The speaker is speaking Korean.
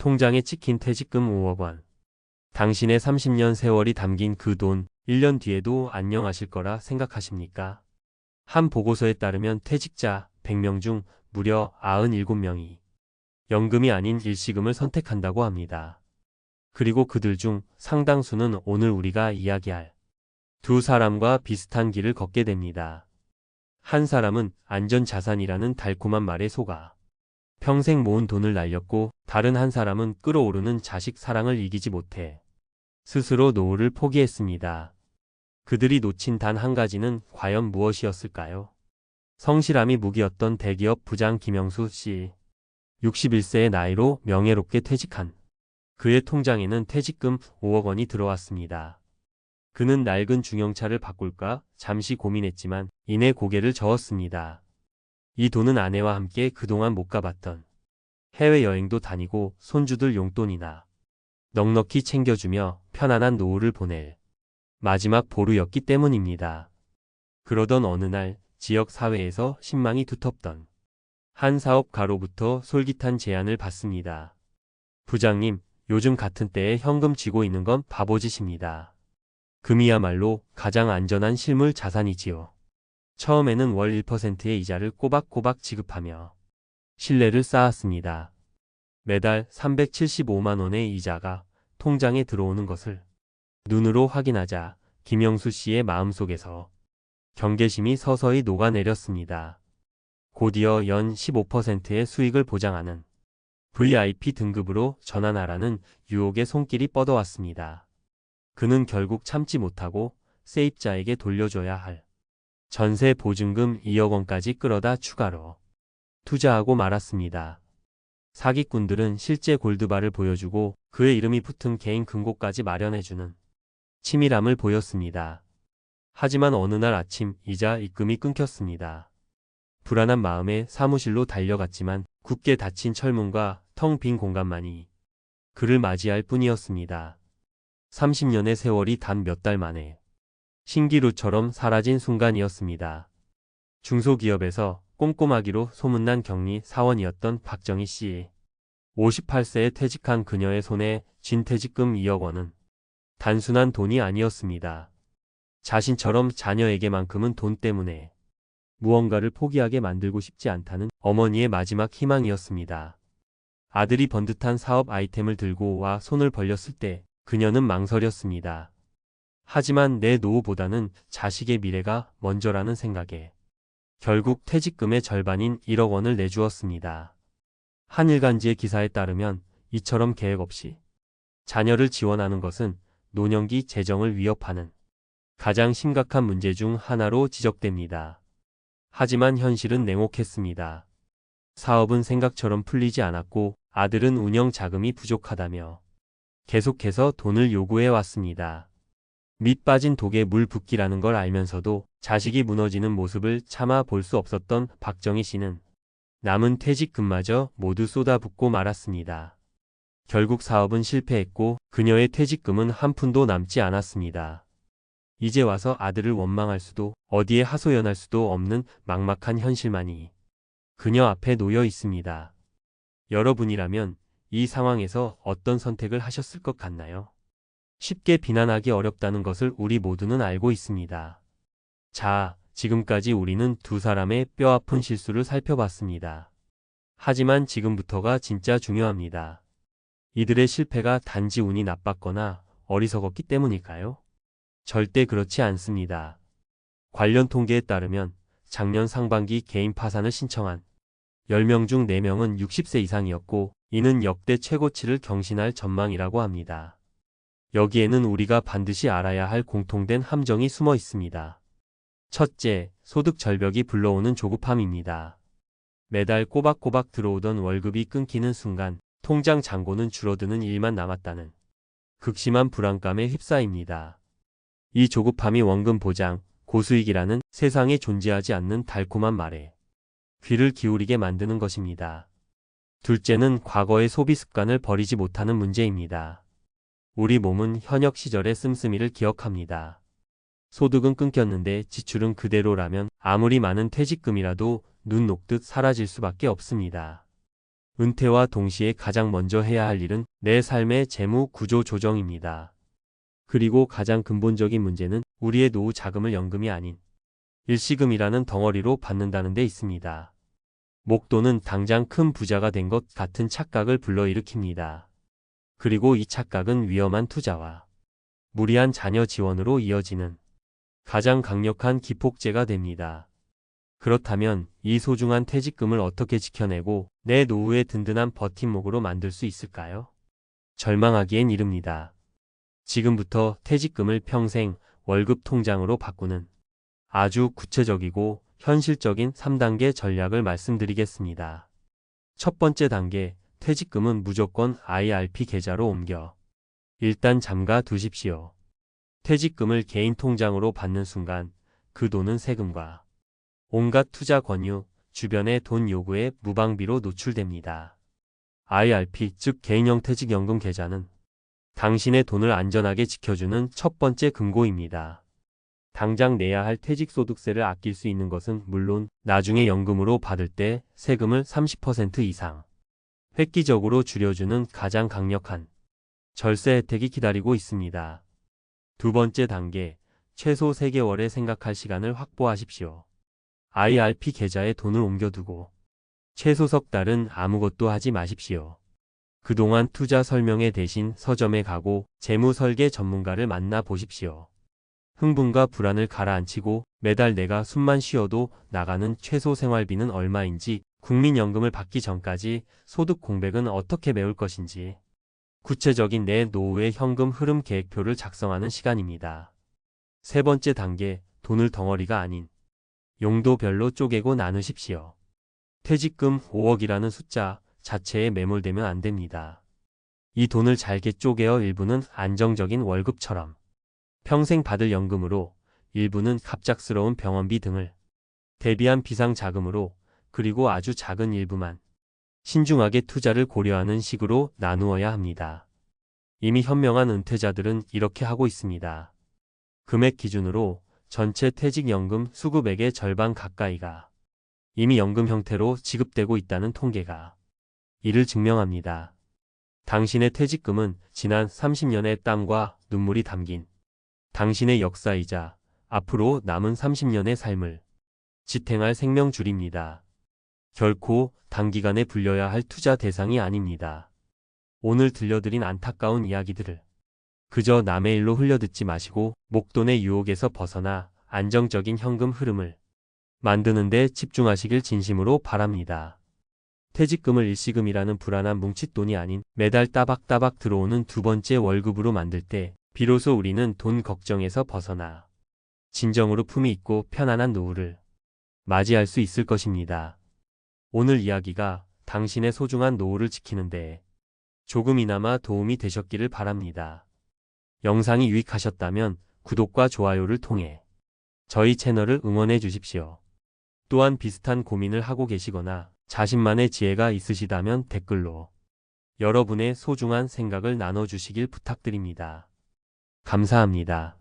통장에 찍힌 퇴직금 5억 원. 당신의 30년 세월이 담긴 그 돈, 1년 뒤에도 안녕하실 거라 생각하십니까? 한 보고서에 따르면 퇴직자 100명 중 무려 97명이 연금이 아닌 일시금을 선택한다고 합니다. 그리고 그들 중 상당수는 오늘 우리가 이야기할 두 사람과 비슷한 길을 걷게 됩니다. 한 사람은 안전자산이라는 달콤한 말에 속아 평생 모은 돈을 날렸고, 다른 한 사람은 끓어오르는 자식 사랑을 이기지 못해 스스로 노후를 포기했습니다. 그들이 놓친 단 한 가지는 과연 무엇이었을까요? 성실함이 무기였던 대기업 부장 김영수 씨. 61세의 나이로 명예롭게 퇴직한 그의 통장에는 퇴직금 5억 원이 들어왔습니다. 그는 낡은 중형차를 바꿀까 잠시 고민했지만 이내 고개를 저었습니다. 이 돈은 아내와 함께 그동안 못 가봤던 해외여행도 다니고 손주들 용돈이나 넉넉히 챙겨주며 편안한 노후를 보낼 마지막 보루였기 때문입니다. 그러던 어느 날 지역 사회에서 신망이 두텁던 한 사업가로부터 솔깃한 제안을 받습니다. 부장님, 요즘 같은 때에 현금 쥐고 있는 건 바보짓입니다. 금이야말로 가장 안전한 실물 자산이지요. 처음에는 월 1%의 이자를 꼬박꼬박 지급하며 신뢰를 쌓았습니다. 매달 375만 원의 이자가 통장에 들어오는 것을 눈으로 확인하자 김영수 씨의 마음속에서 경계심이 서서히 녹아내렸습니다. 곧이어 연 15%의 수익을 보장하는 VIP 등급으로 전환하라는 유혹의 손길이 뻗어왔습니다. 그는 결국 참지 못하고 세입자에게 돌려줘야 할 전세 보증금 2억 원까지 끌어다 추가로 투자하고 말았습니다. 사기꾼들은 실제 골드바를 보여주고 그의 이름이 붙은 개인 금고까지 마련해주는 치밀함을 보였습니다. 하지만 어느 날 아침 이자 입금이 끊겼습니다. 불안한 마음에 사무실로 달려갔지만 굳게 닫힌 철문과 텅 빈 공간만이 그를 맞이할 뿐이었습니다. 30년의 세월이 단 몇 달 만에 신기루처럼 사라진 순간이었습니다. 중소기업에서 꼼꼼하기로 소문난 격리 사원이었던 박정희 씨. 58세에 퇴직한 그녀의 손에 쥔 퇴직금 2억 원은 단순한 돈이 아니었습니다. 자신처럼 자녀에게만큼은 돈 때문에 무언가를 포기하게 만들고 싶지 않다는 어머니의 마지막 희망이었습니다. 아들이 번듯한 사업 아이템을 들고 와 손을 벌렸을 때 그녀는 망설였습니다. 하지만 내 노후보다는 자식의 미래가 먼저라는 생각에 결국 퇴직금의 절반인 1억 원을 내주었습니다. 한 일간지의 기사에 따르면 이처럼 계획 없이 자녀를 지원하는 것은 노년기 재정을 위협하는 가장 심각한 문제 중 하나로 지적됩니다. 하지만 현실은 냉혹했습니다. 사업은 생각처럼 풀리지 않았고 아들은 운영 자금이 부족하다며 계속해서 돈을 요구해 왔습니다. 밑 빠진 독에 물 붓기라는 걸 알면서도 자식이 무너지는 모습을 참아 볼 수 없었던 박정희 씨는 남은 퇴직금마저 모두 쏟아붓고 말았습니다. 결국 사업은 실패했고 그녀의 퇴직금은 한 푼도 남지 않았습니다. 이제 와서 아들을 원망할 수도 어디에 하소연할 수도 없는 막막한 현실만이 그녀 앞에 놓여 있습니다. 여러분이라면 이 상황에서 어떤 선택을 하셨을 것 같나요? 쉽게 비난하기 어렵다는 것을 우리 모두는 알고 있습니다. 자, 지금까지 우리는 두 사람의 뼈아픈 실수를 살펴봤습니다. 하지만 지금부터가 진짜 중요합니다. 이들의 실패가 단지 운이 나빴거나 어리석었기 때문일까요? 절대 그렇지 않습니다. 관련 통계에 따르면 작년 상반기 개인 파산을 신청한 10명 중 4명은 60세 이상이었고 이는 역대 최고치를 경신할 전망이라고 합니다. 여기에는 우리가 반드시 알아야 할 공통된 함정이 숨어 있습니다. 첫째, 소득 절벽이 불러오는 조급함입니다. 매달 꼬박꼬박 들어오던 월급이 끊기는 순간 통장 잔고는 줄어드는 일만 남았다는 극심한 불안감에 휩싸입니다. 이 조급함이 원금 보장, 고수익이라는 세상에 존재하지 않는 달콤한 말에 귀를 기울이게 만드는 것입니다. 둘째는 과거의 소비 습관을 버리지 못하는 문제입니다. 우리 몸은 현역 시절의 씀씀이를 기억합니다. 소득은 끊겼는데 지출은 그대로라면 아무리 많은 퇴직금이라도 눈 녹듯 사라질 수밖에 없습니다. 은퇴와 동시에 가장 먼저 해야 할 일은 내 삶의 재무 구조 조정입니다. 그리고 가장 근본적인 문제는 우리의 노후 자금을 연금이 아닌 일시금이라는 덩어리로 받는다는 데 있습니다. 목돈은 당장 큰 부자가 된 것 같은 착각을 불러일으킵니다. 그리고 이 착각은 위험한 투자와 무리한 자녀 지원으로 이어지는 가장 강력한 기폭제가 됩니다. 그렇다면 이 소중한 퇴직금을 어떻게 지켜내고 내 노후의 든든한 버팀목으로 만들 수 있을까요? 절망하기엔 이릅니다. 지금부터 퇴직금을 평생 월급 통장으로 바꾸는 아주 구체적이고 현실적인 3단계 전략을 말씀드리겠습니다. 첫 번째 단계, 퇴직금은 무조건 IRP 계좌로 옮겨 일단 잠가 두십시오. 퇴직금을 개인 통장으로 받는 순간 그 돈은 세금과 온갖 투자 권유, 주변의 돈 요구에 무방비로 노출됩니다. IRP, 즉 개인형 퇴직연금 계좌는 당신의 돈을 안전하게 지켜주는 첫 번째 금고입니다. 당장 내야 할 퇴직소득세를 아낄 수 있는 것은 물론 나중에 연금으로 받을 때 세금을 30% 이상 획기적으로 줄여주는 가장 강력한 절세 혜택이 기다리고 있습니다. 두 번째 단계, 최소 3개월의 생각할 시간을 확보하십시오. IRP 계좌에 돈을 옮겨두고 최소 석 달은 아무것도 하지 마십시오. 그동안 투자 설명회 대신 서점에 가고 재무 설계 전문가를 만나 보십시오. 흥분과 불안을 가라앉히고 매달 내가 숨만 쉬어도 나가는 최소 생활비는 얼마인지, 국민연금을 받기 전까지 소득 공백은 어떻게 메울 것인지, 구체적인 내 노후의 현금 흐름 계획표를 작성하는 시간입니다. 세 번째 단계, 돈을 덩어리가 아닌 용도별로 쪼개고 나누십시오. 퇴직금 5억이라는 숫자 자체에 매몰되면 안 됩니다. 이 돈을 잘게 쪼개어 일부는 안정적인 월급처럼 평생 받을 연금으로, 일부는 갑작스러운 병원비 등을 대비한 비상자금으로, 그리고 아주 작은 일부만 신중하게 투자를 고려하는 식으로 나누어야 합니다. 이미 현명한 은퇴자들은 이렇게 하고 있습니다. 금액 기준으로 전체 퇴직연금 수급액의 절반 가까이가 이미 연금 형태로 지급되고 있다는 통계가 이를 증명합니다. 당신의 퇴직금은 지난 30년의 땀과 눈물이 담긴 당신의 역사이자 앞으로 남은 30년의 삶을 지탱할 생명줄입니다. 결코 단기간에 불려야 할 투자 대상이 아닙니다. 오늘 들려드린 안타까운 이야기들을 그저 남의 일로 흘려듣지 마시고 목돈의 유혹에서 벗어나 안정적인 현금 흐름을 만드는 데 집중하시길 진심으로 바랍니다. 퇴직금을 일시금이라는 불안한 뭉칫돈이 아닌 매달 따박따박 들어오는 두 번째 월급으로 만들 때 비로소 우리는 돈 걱정에서 벗어나 진정으로 품위 있고 편안한 노후를 맞이할 수 있을 것입니다. 오늘 이야기가 당신의 소중한 노후를 지키는 데 조금이나마 도움이 되셨기를 바랍니다. 영상이 유익하셨다면 구독과 좋아요를 통해 저희 채널을 응원해 주십시오. 또한 비슷한 고민을 하고 계시거나 자신만의 지혜가 있으시다면 댓글로 여러분의 소중한 생각을 나눠주시길 부탁드립니다. 감사합니다.